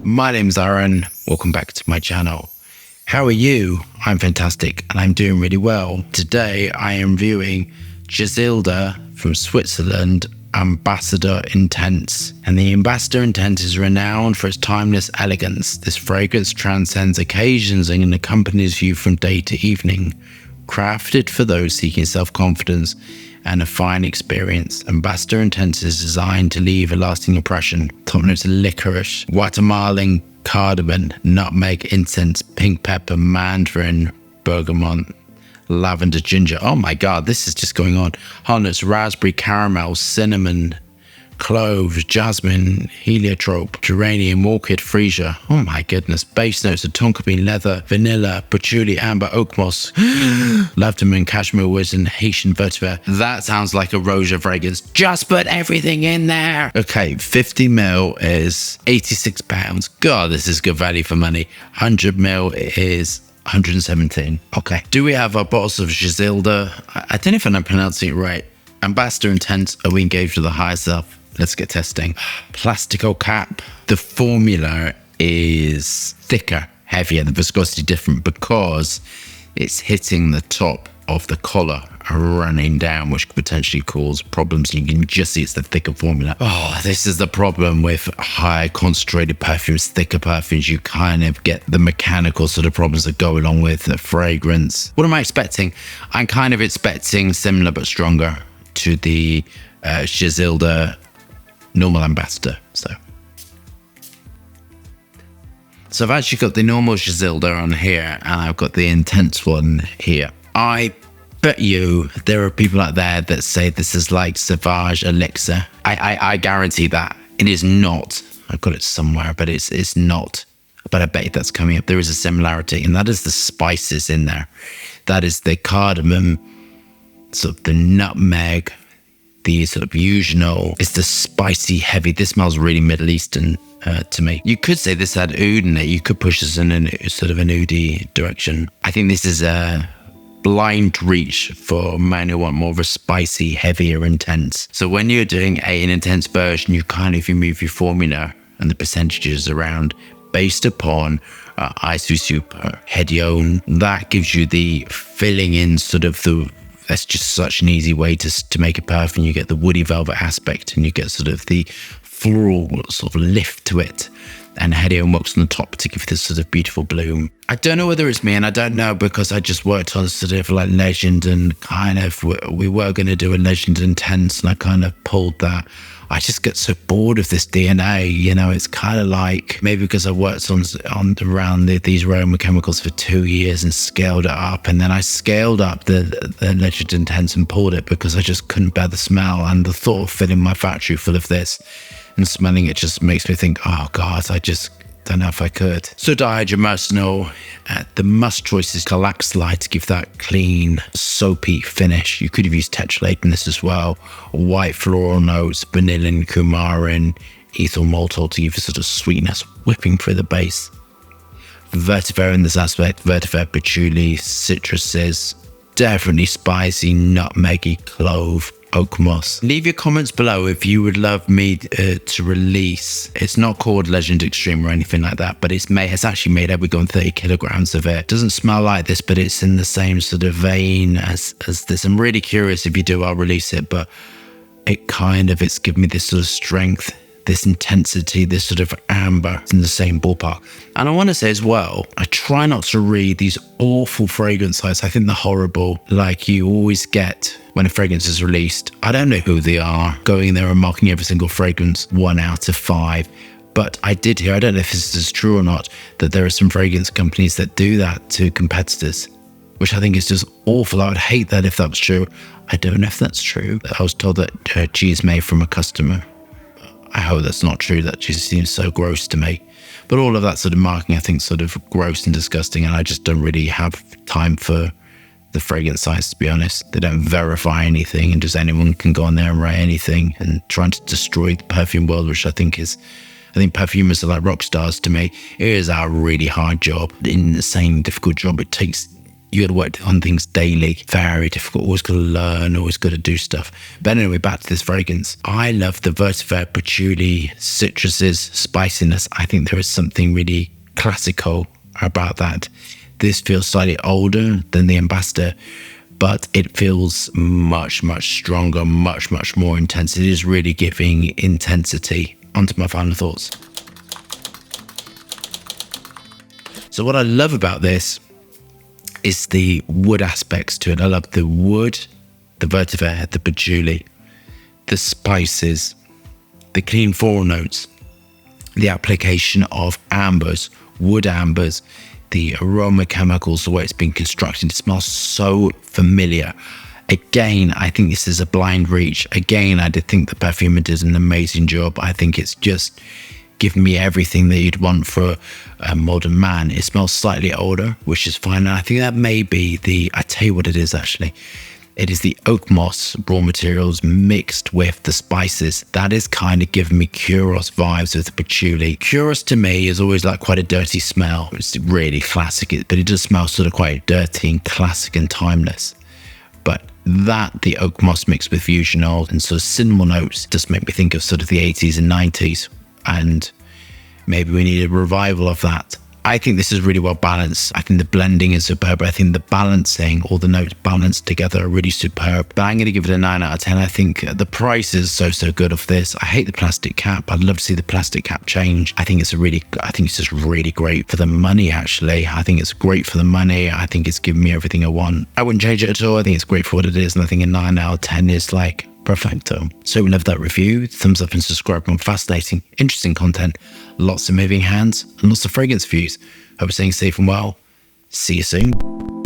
My name's Aaron. Welcome back to my channel. How are you? I'm fantastic and I'm doing really well. Today I am reviewing Gisada from Switzerland Ambassador Intense. And the Ambassador Intense is renowned for its timeless elegance. This fragrance transcends occasions and accompanies you from day to evening. Crafted for those seeking self-confidence and a fine experience, Ambassador Intense is designed to leave a lasting impression. Top notes are licorice, Guatemalan cardamom, nutmeg, incense, pink pepper, mandarin, bergamot, lavender, ginger. Oh my god, this is just going on. Hot notes, raspberry, caramel, cinnamon, cloves, jasmine, heliotrope, geranium, orchid, freesia. Oh my goodness. Base notes are tonka bean, leather, vanilla, patchouli, amber, oak moss, lavender, cashmere woods, and Haitian vetiver. That sounds like a Roja fragrance. Just put everything in there. Okay, 50 ml is £86. God, this is good value for money. 100 ml is 117. Okay. Do we have our bottles of Gisada? I don't know if I'm pronouncing it right. Ambassador Intense. Are we engaged with the higher self? Let's get testing. Plastico cap. The formula is thicker, heavier, the viscosity different because it's hitting the top of the collar running down, which could potentially cause problems. You can just see it's the thicker formula. Oh, this is the problem with high concentrated perfumes, thicker perfumes. You kind of get the mechanical sort of problems that go along with the fragrance. What am I expecting? I'm kind of expecting similar but stronger to the Gisada normal Ambassador. So I've actually got the normal Gisada on here and I've got the intense one here. I bet you there are people out there that say this is like Sauvage Elixir. I guarantee that it is not. I've got it somewhere, but it's not. But I bet that's coming up. There is a similarity, and that is the spices in there. That is the cardamom, sort of the nutmeg, the sort of usual. It's the spicy, heavy. This smells really Middle Eastern to me. You could say this had oud in it. You could push this in a sort of an oud direction. I think this is a blind reach for men who want more of a spicy, heavier, intense. So when you're doing an intense version, you move your formula and the percentages around based upon Isu Super, Hedione. That gives you the filling in sort of the. That's just such an easy way to make a perfume. You get the woody velvet aspect and you get sort of the floral sort of lift to it. And Hedione works on the top to give this sort of beautiful bloom. I don't know whether it's me, and I don't know because I just worked on sort of like Legend and kind of, we were going to do a Legend Intense and I kind of pulled that. I just get so bored of this DNA, you know. It's kind of like maybe because I worked on around these aroma chemicals for 2 years and scaled it up, and then I scaled up the Legend Intense and pulled it because I just couldn't bear the smell, and the thought of filling my factory full of this and smelling it just makes me think, oh God, I just don't know if I could. So dihydromercinol, the must choice is Calaxlite to give that clean, soapy finish. You could have used tetralate in this as well. White floral notes, vanillin, coumarin, ethyl maltol to give a sort of sweetness whipping through the base. Vetiver in this aspect, vetiver, patchouli, citruses, definitely spicy, nutmeggy, clove, oak moss. Leave your comments below if you would love me to release. It's not called Legend Extreme or anything like that, but it's actually made out. We've gone 30 kilograms of it. Doesn't smell like this, but it's in the same sort of vein as this. I'm really curious. If you do, I'll release it, but it's given me this sort of strength, this intensity, this sort of amber. It's in the same ballpark. And I want to say as well, I try not to read these awful fragrance sites. I think they're horrible. Like you always get when a fragrance is released. I don't know who they are, going there and marking every single fragrance 1 out of 5. But I did hear, I don't know if this is true or not, that there are some fragrance companies that do that to competitors, which I think is just awful. I would hate that if that was true. I don't know if that's true. I was told that G is made from a customer. I hope that's not true. That just seems so gross to me. But all of that sort of marking, I think, sort of gross and disgusting. And I just don't really have time for the fragrance sites, to be honest. They don't verify anything, and just anyone can go on there and write anything and trying to destroy the perfume world, which I think perfumers are like rock stars to me. It is a really hard job, an insane, difficult job. It takes You got to work on things daily. Very difficult. Always got to learn. Always got to do stuff. But anyway, back to this fragrance. I love the vetiver, patchouli, citruses, spiciness. I think there is something really classical about that. This feels slightly older than the Ambassador, but it feels much, much stronger, much, much more intense. It is really giving intensity. Onto my final thoughts. So what I love about this is the wood aspects to it. I love the wood, the vetiver, the patchouli, the spices, the clean floral notes, the application of ambers, wood ambers, the aroma chemicals, the way it's been constructed. It smells so familiar. Again, I think this is a blind reach. Again, I did think the Perfumer did an amazing job. I think it's just given me everything that you'd want for a modern man. It smells slightly older, which is fine. And I think that may be I tell you what it is actually. It is the oak moss raw materials mixed with the spices. That is kind of giving me Kuros vibes with the patchouli. Kuros to me is always like quite a dirty smell. It's really classic, but it does smell sort of quite dirty and classic and timeless. But the oak moss mixed with fusion oil and sort of cinnamon notes just make me think of sort of the 80s and 90s. And maybe we need a revival of that. I think this is really well balanced. I think the blending is superb. I think the balancing, all the notes balanced together are really superb. But I'm going to give it a 9 out of 10. I think the price is so good of this. I hate the plastic cap. I'd love to see the plastic cap change. I think it's just really great for the money, actually. I think it's great for the money. I think it's given me everything I want. I wouldn't change it at all. I think it's great for what it is. And I think a 9 out of 10 is like perfecto. So we love that review. Thumbs up and subscribe on fascinating, interesting content. Lots of moving hands and lots of fragrance views. Hope you're staying safe and well. See you soon.